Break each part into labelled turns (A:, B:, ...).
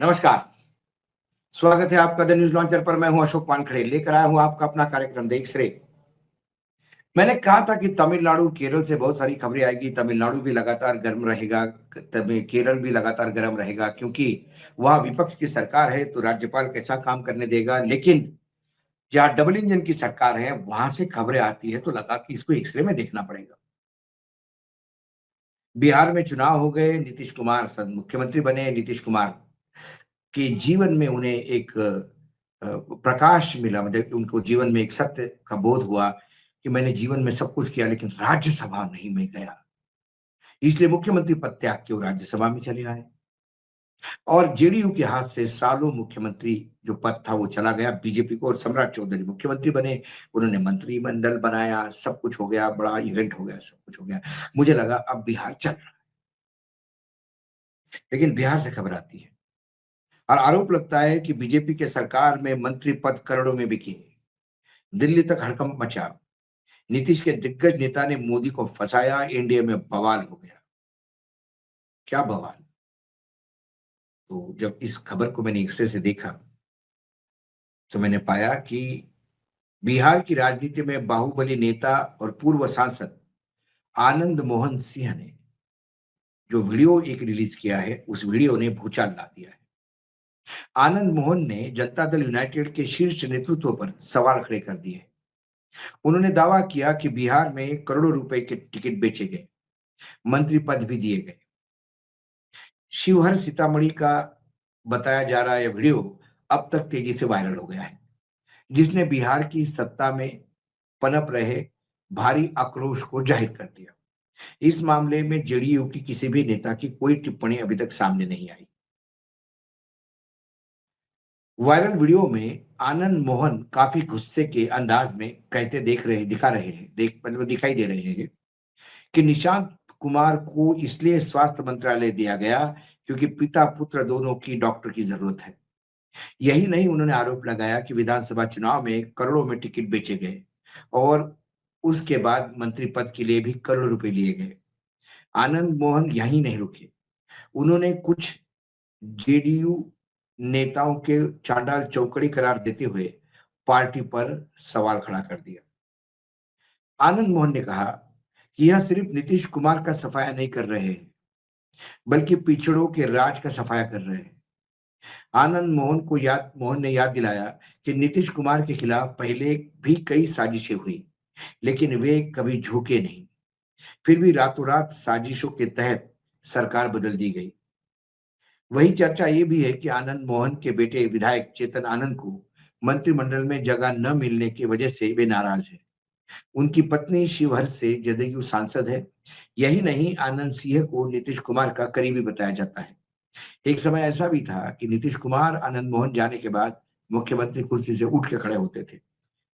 A: नमस्कार। स्वागत है आपका द न्यूज लॉन्चर पर। मैं हूं अशोक वानखेड़े, लेकर आया हूं आपका अपना कार्यक्रम द एक्स रे। मैंने कहा था कि तमिलनाडु केरल से बहुत सारी खबरें आएगी। तमिलनाडु भी लगातार गर्म रहेगा, केरल भी लगातार गर्म रहेगा, क्योंकि वह विपक्ष की सरकार है तो राज्यपाल कैसा काम करने देगा। लेकिन जहाँ डबल इंजन की सरकार है वहां से खबरें आती है तो लगा कि इसको एक्सरे में देखना पड़ेगा। बिहार में चुनाव हो गए, नीतीश कुमार मुख्यमंत्री बने। नीतीश कुमार के जीवन में उन्हें एक प्रकाश मिला, मतलब कि उनको जीवन में एक सत्य का बोध हुआ कि मैंने जीवन में सब कुछ किया लेकिन राज्यसभा नहीं मैं गया। इसलिए मुख्यमंत्री पद त्याग के वो राज्यसभा में चले आए और जेडीयू के हाथ से सालों मुख्यमंत्री जो पद था वो चला गया बीजेपी को, और सम्राट चौधरी मुख्यमंत्री बने। उन्होंने मंत्रिमंडल बनाया, सब कुछ हो गया, बड़ा इवेंट हो गया, सब कुछ हो गया। मुझे लगा अब बिहार चल रहा है, लेकिन बिहार से खबर आती है और आरोप लगता है कि बीजेपी के सरकार में मंत्री पद करोड़ों में बिके। दिल्ली तक हड़कंप मचा। नीतीश के दिग्गज नेता ने मोदी को फंसाया, एनडीए में बवाल हो गया। क्या बवाल? तो जब इस खबर को मैंने एक्सरे से देखा तो मैंने पाया कि बिहार की राजनीति में बाहुबली नेता और पूर्व सांसद आनंद मोहन सिंह ने जो वीडियो एक रिलीज किया है, उस वीडियो ने भूचाल ला दिया है। आनंद मोहन ने जनता दल यूनाइटेड के शीर्ष नेतृत्व पर सवाल खड़े कर दिए। उन्होंने दावा किया कि बिहार में करोड़ों रुपए के टिकट बेचे गए, मंत्री पद भी दिए गए। शिवहर सीतामढ़ी का बताया जा रहा है वीडियो अब तक तेजी से वायरल हो गया है, जिसने बिहार की सत्ता में पनप रहे भारी आक्रोश को जाहिर कर दिया। इस मामले में जेडीयू की किसी भी नेता की कोई टिप्पणी अभी तक सामने नहीं आई। वायरल वीडियो में आनंद मोहन काफी गुस्से के अंदाज में कहते दिखा रहे हैं, मतलब दिखाई दे रहे हैं कि निशांत कुमार को इसलिए स्वास्थ्य मंत्रालय दिया गया क्योंकि पिता पुत्र दोनों की डॉक्टर की जरूरत है। यही नहीं, उन्होंने आरोप लगाया कि विधानसभा चुनाव में करोड़ों में टिकट बेचे गए और उसके बाद मंत्री पद के लिए भी करोड़ों रुपए लिए गए। आनंद मोहन यहीं नहीं रुके, उन्होंने कुछ जेडीयू नेताओं के चांडाल चौकड़ी करार देते हुए पार्टी पर सवाल खड़ा कर दिया। आनंद मोहन ने कहा कि यह सिर्फ नीतीश कुमार का सफाया नहीं कर रहे हैं, बल्कि पिछड़ों के राज का सफाया कर रहे हैं। आनंद मोहन ने याद दिलाया कि नीतीश कुमार के खिलाफ पहले भी कई साजिशें हुई, लेकिन वे कभी झुके नहीं। फिर भी रातों रात साजिशों के तहत सरकार बदल दी गई। वही चर्चा ये भी है कि आनंद मोहन के बेटे विधायक चेतन आनंद को मंत्रिमंडल में जगह न मिलने की वजह से वे नाराज हैं। उनकी पत्नी शिवहर से जदयू सांसद है। यही नहीं, आनंद सिंह को नीतीश कुमार का करीबी बताया जाता है। एक समय ऐसा भी था कि नीतीश कुमार आनंद मोहन जाने के बाद मुख्यमंत्री कुर्सी से उठ के खड़े होते थे।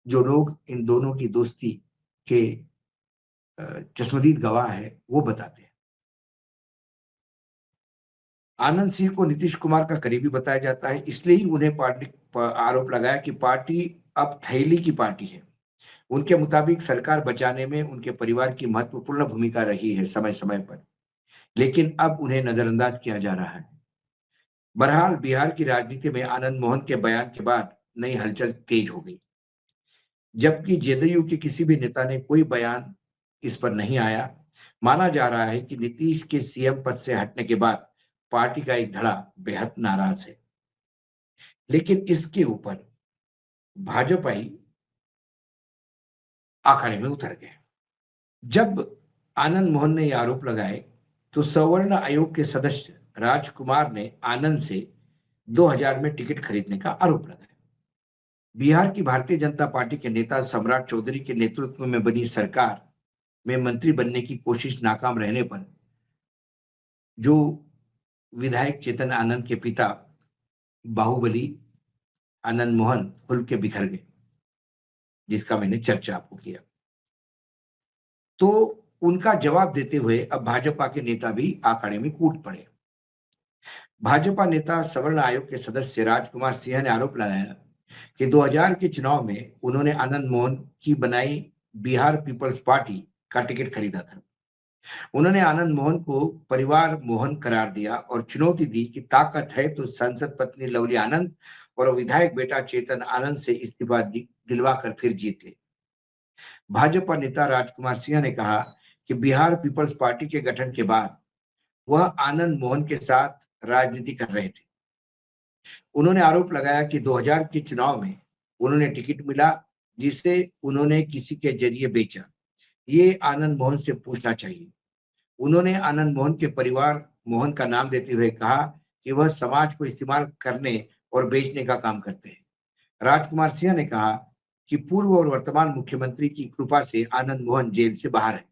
A: जो लोग इन दोनों की दोस्ती के चश्मदीद गवाह है वो बताते हैं। आनंद सिंह को नीतीश कुमार का करीबी बताया जाता है, इसलिए ही उन्हें आरोप लगाया कि पार्टी अब थैली की पार्टी है। उनके मुताबिक सरकार बचाने में उनके परिवार की महत्वपूर्ण भूमिका रही है समय समय पर, लेकिन अब उन्हें नजरअंदाज किया जा रहा है। बहरहाल बिहार की राजनीति में आनंद मोहन के बयान के बाद नई हलचल तेज हो गई। जबकि जेडीयू के किसी भी नेता ने कोई बयान इस पर नहीं आया। माना जा रहा है कि नीतीश के सीएम पद से हटने के बाद पार्टी का एक धड़ा बेहद नाराज है। लेकिन इसके ऊपर भाजपाई अखाड़े में उतर गए। जब आनंद मोहन ने यह आरोप लगाए तो सवर्ण आयोग के सदस्य राजकुमार ने आनंद से 2000 में टिकट खरीदने का आरोप लगाया। बिहार की भारतीय जनता पार्टी के नेता सम्राट चौधरी के नेतृत्व में बनी सरकार में मंत्री बनने की कोशिश नाकाम रहने पर जो विधायक चेतन आनंद के पिता बाहुबली आनंद मोहन खुल के बिखर गए, जिसका मैंने चर्चा आपको किया। तो उनका जवाब देते हुए अब भाजपा के नेता भी अखाड़े में कूद पड़े। भाजपा नेता सवर्ण आयोग के सदस्य राजकुमार सिंह ने आरोप लगाया कि 2000 के चुनाव में उन्होंने आनंद मोहन की बनाई बिहार पीपल्स पार्टी का टिकट खरीदा था। उन्होंने आनंद मोहन को परिवार मोहन करार दिया और चुनौती दी कि ताकत है तो सांसद पत्नी लवली आनंद और विधायक बेटा चेतन आनंद से इस्तीफा दिलवाकर फिर जीत ले। भाजपा नेता राजकुमार सिंह ने कहा कि बिहार पीपल्स पार्टी के गठन के बाद वह आनंद मोहन के साथ राजनीति कर रहे थे। उन्होंने आरोप लगाया कि 2000 के चुनाव में उन्होंने टिकट मिला जिसे उन्होंने किसी के जरिए बेचा। ये आनंद मोहन से पूछना चाहिए। उन्होंने आनंद मोहन के परिवार मोहन का नाम देते हुए कहा कि वह समाज को इस्तेमाल करने और बेचने का काम करते हैं। राजकुमार सिंह ने कहा कि पूर्व और वर्तमान मुख्यमंत्री की कृपा से आनंद मोहन जेल से बाहर है।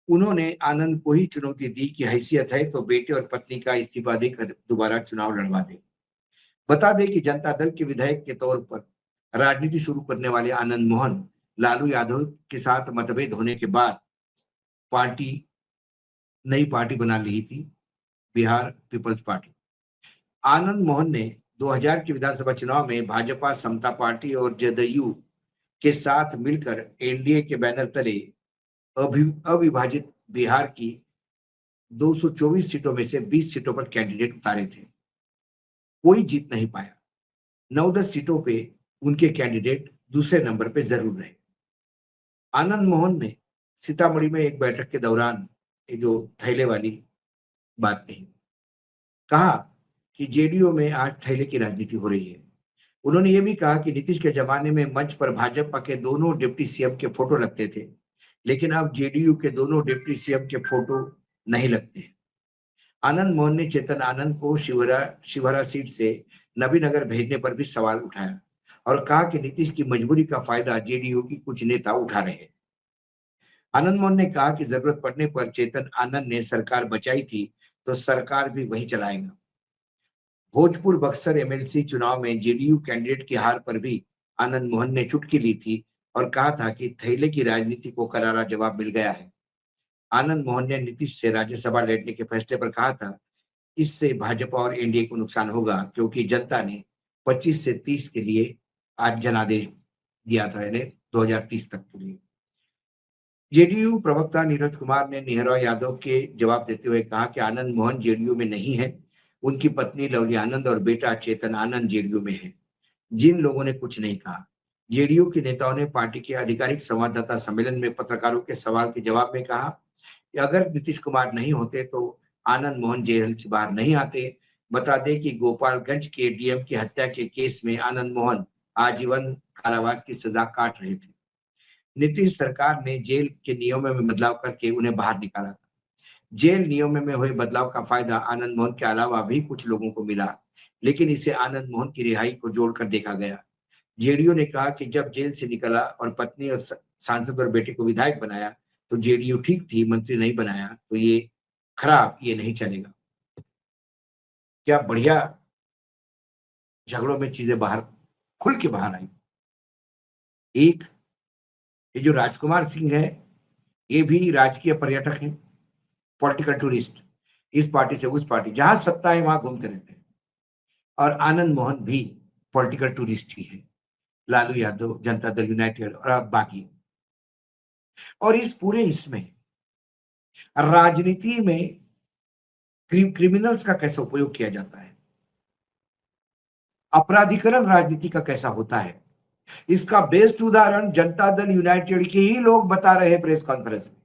A: उन्होंने आनंद को ही चुनौती दी कि हैसियत है तो बेटे और पत्नी का इस्तीफा देकर दोबारा चुनाव लड़वा दे। बता दें कि जनता दल के विधायक के तौर पर राजनीति शुरू करने वाले आनंद मोहन लालू यादव के साथ मतभेद होने के बाद पार्टी नई पार्टी बना ली थी, बिहार पीपल्स पार्टी। आनंद मोहन ने 2000 के विधानसभा चुनाव में भाजपा, समता पार्टी और जदयू के साथ मिलकर एनडीए के बैनर तले अविभाजित बिहार की 224 सीटों में से 20 सीटों पर कैंडिडेट उतारे थे। कोई जीत नहीं पाया। 9-10 सीटों पे उनके कैंडिडेट दूसरे नंबर पे जरूर रहे। आनंद मोहन ने सीतामढ़ी में एक बैठक के दौरान ये जो थैले वाली बात कही, कहा कि जेडीयू में आज थैले की राजनीति हो रही है। उन्होंने ये भी कहा कि नीतीश के जमाने में मंच पर भाजपा के दोनों डिप्टी सीएम के फोटो लगते थे, लेकिन अब जेडीयू के दोनों डिप्टी सीएम के फोटो नहीं लगते। आनंद मोहन ने चेतन आनंद को शिवहरा सीट से नबीनगर भेजने पर भी सवाल उठाया और कहा कि नीतीश की मजबूरी का फायदा जेडीयू की कुछ नेता उठा रहे हैं। आनंद मोहन ने कहा कि जरूरत पड़ने पर चेतन आनंद ने सरकार बचाई थी तो सरकार भी वही चलाएगा। भोजपुर बक्सर एमएलसी चुनाव में जेडीयू कैंडिडेट की हार पर भी आनंद मोहन ने चुटकी ली थी और कहा था कि थैले की राजनीति को करारा जवाब मिल गया है। आनंद मोहन ने नीतीश से राज्यसभा लड़ने के फैसले पर कहा था, इससे भाजपा और एनडीए को नुकसान होगा क्योंकि जनता ने 25 से 30 के लिए आज जनादेश दिया था, यानी 2030 तक के लिए। जेडीयू प्रवक्ता नीरज कुमार ने नेहरा यादव के जवाब देते हुए कहा कि आनंद मोहन जेडीयू में नहीं है। उनकी पत्नी लवली आनंद और बेटा चेतन आनंद जेडीयू में है। जिन लोगों ने कुछ नहीं कहा। जेडीयू के नेताओं ने पार्टी के आधिकारिक संवाददाता सम्मेलन में पत्रकारों के सवाल के जवाब में कहा कि अगर नीतीश कुमार नहीं होते तो आनंद मोहन जेल से बाहर नहीं आते। बता दें कि गोपालगंज के डीएम की हत्या के केस में आनंद मोहन आजीवन कारावास की सजा काट रहे थे। नीतीश सरकार ने जेल के नियमों में बदलाव करके उन्हें बाहर निकाला था। जेल नियमों में हुए बदलाव का फायदा आनंद मोहन के अलावा भी कुछ लोगों को मिला, लेकिन इसे आनंद मोहन की रिहाई को जोड़कर देखा गया। जेडीयू ने कहा कि जब जेल से निकला और पत्नी और सांसद और बेटे को विधायक बनाया तो जेडीयू ठीक थी, मंत्री नहीं बनाया तो ये खराब, ये नहीं चलेगा। क्या बढ़िया झगड़ों में चीजें बाहर खुल के बाहर आई। एक ये जो राजकुमार सिंह है, ये भी राजकीय पर्यटक है, पॉलिटिकल टूरिस्ट। इस पार्टी से उस पार्टी, जहां सत्ता है वहां घूमते रहते हैं। और आनंद मोहन भी पॉलिटिकल टूरिस्ट ही है, लालू यादव, जनता दल यूनाइटेड और अब बाकी। और इस पूरे इसमें राजनीति में क्रिमिनल्स का कैसा उपयोग किया जाता है, अपराधीकरण राजनीति का कैसा होता है, इसका बेस्ट उदाहरण जनता दल यूनाइटेड के ही लोग बता रहे हैं प्रेस कॉन्फ्रेंस में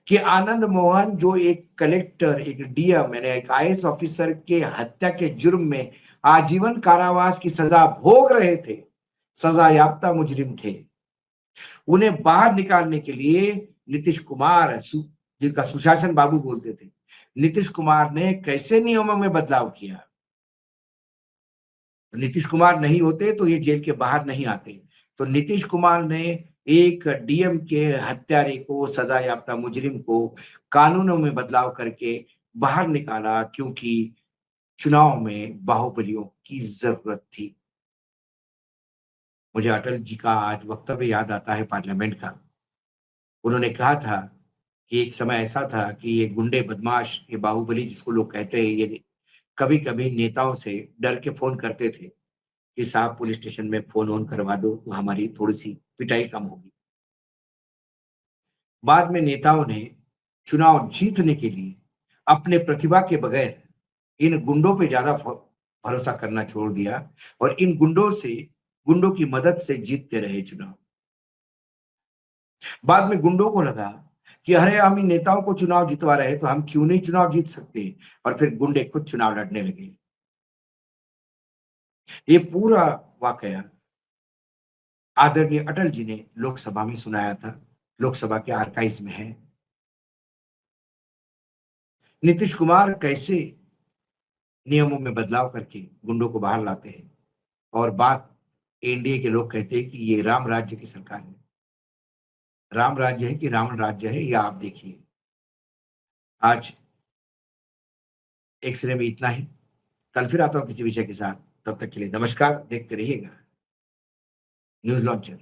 A: कि आनंद मोहन जो एक कलेक्टर, एक डीएम यानी एक आईएएस ऑफिसर के हत्या के जुर्म में आजीवन कारावास की सजा भोग रहे थे, सजा याफ्ता मुजरिम थे, उन्हें बाहर निकालने के लिए नीतीश कुमार, जिनका सुशासन बाबू बोलते थे, नीतीश कुमार ने कैसे नियमों में बदलाव किया। तो नीतीश कुमार नहीं होते तो ये जेल के बाहर नहीं आते। तो नीतीश कुमार ने एक डीएम के हत्यारे को, सजा याफ्ता मुजरिम को कानूनों में बदलाव करके बाहर निकाला क्योंकि चुनाव में बाहुबलियों की जरूरत थी। मुझे अटल जी का आज वक्तव्य याद आता है पार्लियामेंट का। उन्होंने कहा था कि एक समय ऐसा था कि ये गुंडे, बदमाश, ये बाहुबली जिसको लोग कहते हैं, ये कभी कभी नेताओं से डर के फोन करते थे कि साहब पुलिस स्टेशन में फोन ऑन करवा दो तो हमारी थोड़ी सी पिटाई कम होगी। बाद में नेताओं ने चुनाव जीतने के लिए अपने प्रतिभा के बगैर इन गुंडों पे ज्यादा भरोसा करना छोड़ दिया और इन गुंडों की मदद से जीतते रहे चुनाव। बाद में गुंडों को लगा कि अरे हम इन नेताओं को चुनाव जितवा रहे तो हम क्यों नहीं चुनाव जीत सकते, और फिर गुंडे खुद चुनाव लड़ने लगे। ये पूरा वाकया आदरणीय अटल जी ने लोकसभा में सुनाया था, लोकसभा के आर्काइव्स में है। नीतीश कुमार कैसे नियमों में बदलाव करके गुंडों को बाहर लाते हैं, और बात एनडीए के लोग कहते हैं कि ये राम राज्य की सरकार है। राम राज्य है कि रावण राज्य है, यह आप देखिए। आज एक्सरे में इतना ही। कल फिर आता हूं किसी विषय के साथ। तब तक के लिए नमस्कार। देखते रहिएगा न्यूज लॉन्चर।